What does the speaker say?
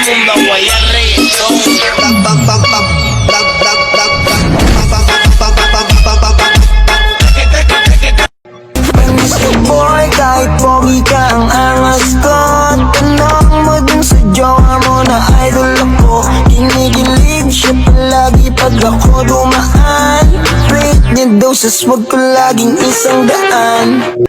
mundo voy a reggaetón. Mr. Boy, kahit pogi ka ang angas ko. Tanong mo dun sa jowa mo na idol ako. Kinikilig siya palagi pag ako dumaan. Rate niya daw sa swag ko laging 100.